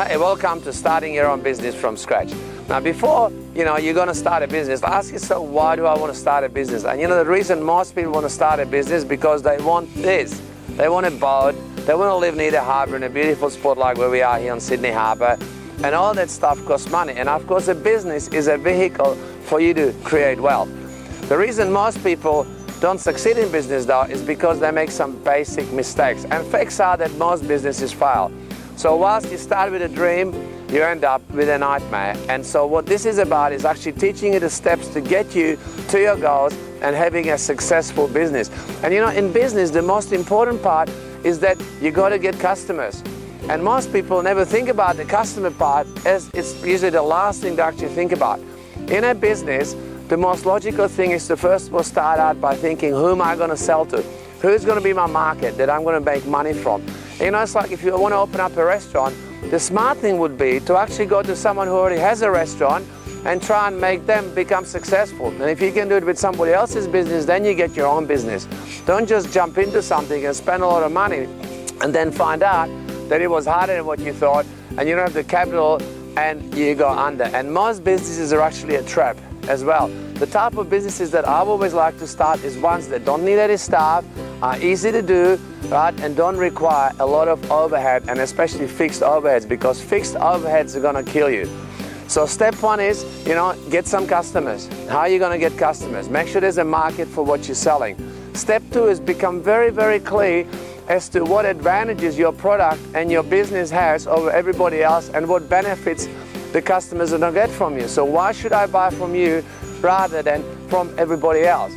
Hey, welcome to starting your own business from scratch. Now before you're going to start a business, ask yourself, why do I want to start a business? And the reason most people want to start a business because they want this. They want a boat, they want to live near the harbour in a beautiful spot like where we are here on Sydney Harbour, and all that stuff costs money. And of course a business is a vehicle for you to create wealth. The reason most people don't succeed in business though is because they make some basic mistakes, and facts are that most businesses fail. So whilst you start with a dream, you end up with a nightmare. And so what this is about is actually teaching you the steps to get you to your goals and having a successful business. And in business, the most important part is that you got to get customers. And most people never think about the customer part, as it's usually the last thing to actually think about. In a business, the most logical thing is to first of all start out by thinking, who am I going to sell to? Who's going to be my market that I'm going to make money from? It's like if you want to open up a restaurant, the smart thing would be to actually go to someone who already has a restaurant and try and make them become successful. And if you can do it with somebody else's business, then you get your own business. Don't just jump into something and spend a lot of money and then find out that it was harder than what you thought and you don't have the capital and you go under. And most businesses are actually a trap as well. The type of businesses that I always like to start is ones that don't need any staff, are easy to do, right, and don't require a lot of overhead, and especially fixed overheads, because fixed overheads are going to kill you. So step one is, get some customers. How are you going to get customers? Make sure there's a market for what you're selling. Step two is become very, very clear as to what advantages your product and your business has over everybody else and what benefits the customers are going to get from you. So why should I buy from you rather than from everybody else?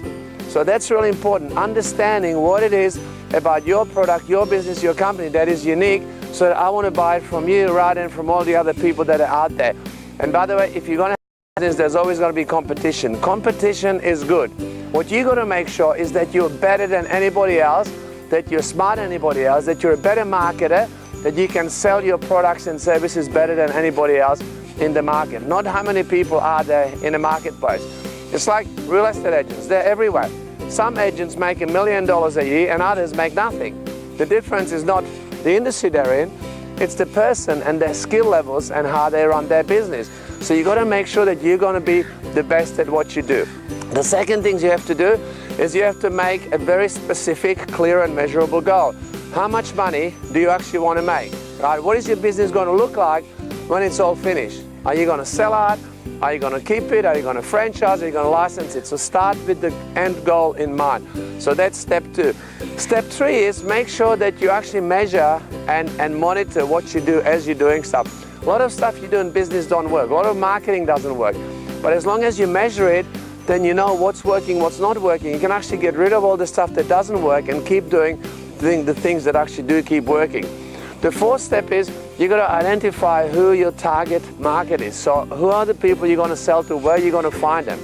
So that's really important, understanding what it is about your product, your business, your company that is unique, so that I want to buy it from you rather than from all the other people that are out there. And by the way, if you're going to have business, there's always going to be competition. Competition is good. What you got to make sure is that you're better than anybody else, that you're smarter than anybody else, that you're a better marketer, that you can sell your products and services better than anybody else in the market. Not how many people are there in the marketplace. It's like real estate agents, they're everywhere. Some agents make $1 million a year and others make nothing. The difference is not the industry they're in, it's the person and their skill levels and how they run their business. So you got to make sure that you're going to be the best at what you do. The second thing you have to do is you have to make a very specific, clear and measurable goal. How much money do you actually want to make? Right? What is your business going to look like when it's all finished? Are you going to sell out? Are you going to keep it? Are you going to franchise? Are you going to license it? So start with the end goal in mind. So that's step two. Step three is make sure that you actually measure and monitor what you do as you're doing stuff. A lot of stuff you do in business don't work. A lot of marketing doesn't work. But as long as you measure it, then you know what's working, what's not working. You can actually get rid of all the stuff that doesn't work and keep doing the things that actually do keep working. The fourth step is you got to identify who your target market is. So who are the people you're going to sell to, where you're going to find them.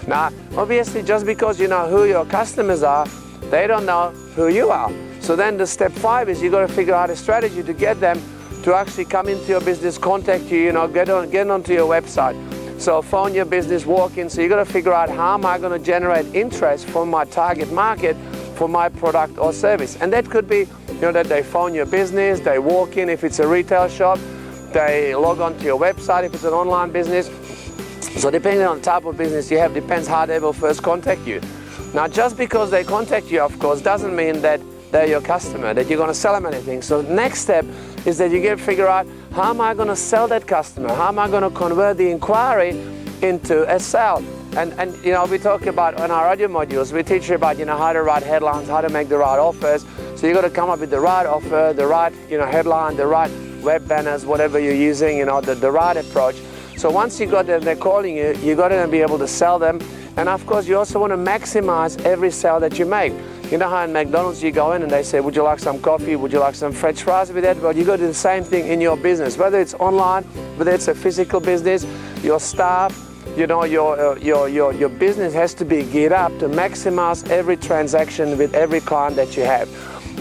Now, obviously, just because you know who your customers are, they don't know who you are. So then the step five is you got to figure out a strategy to get them to actually come into your business, contact you, get onto your website. So phone your business, walk in. So you got to figure out, how am I going to generate interest from my target market for my product or service? And that could be that they phone your business, they walk in if it's a retail shop, they log on to your website if it's an online business. So depending on the type of business you have, depends how they will first contact you. Now just because they contact you, of course, doesn't mean that they're your customer, that you're going to sell them anything. So the next step is that you got to figure out, how am I going to sell that customer? How am I going to convert the inquiry into a sale? And we talk about on our audio modules, we teach you about how to write headlines, how to make the right offers. So you got to come up with the right offer, the right headline, the right web banners, whatever you're using, the right approach. So once you got them, they're calling you, you got to be able to sell them. And of course, you also want to maximize every sale that you make. You know how in McDonald's you go in and they say, would you like some coffee? Would you like some French fries with that? Well, you got to do the same thing in your business, whether it's online, whether it's a physical business, your staff, your business has to be geared up to maximize every transaction with every client that you have.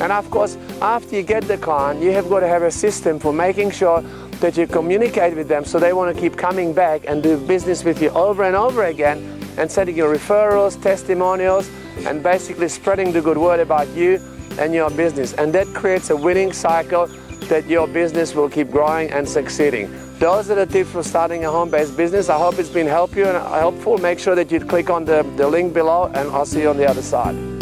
And of course, after you get the client, you have got to have a system for making sure that you communicate with them so they want to keep coming back and do business with you over and over again, and sending you referrals, testimonials, and basically spreading the good word about you and your business. And that creates a winning cycle that your business will keep growing and succeeding. Those are the tips for starting a home-based business. I hope it's been helpful. Make sure that you click on the link below, and I'll see you on the other side.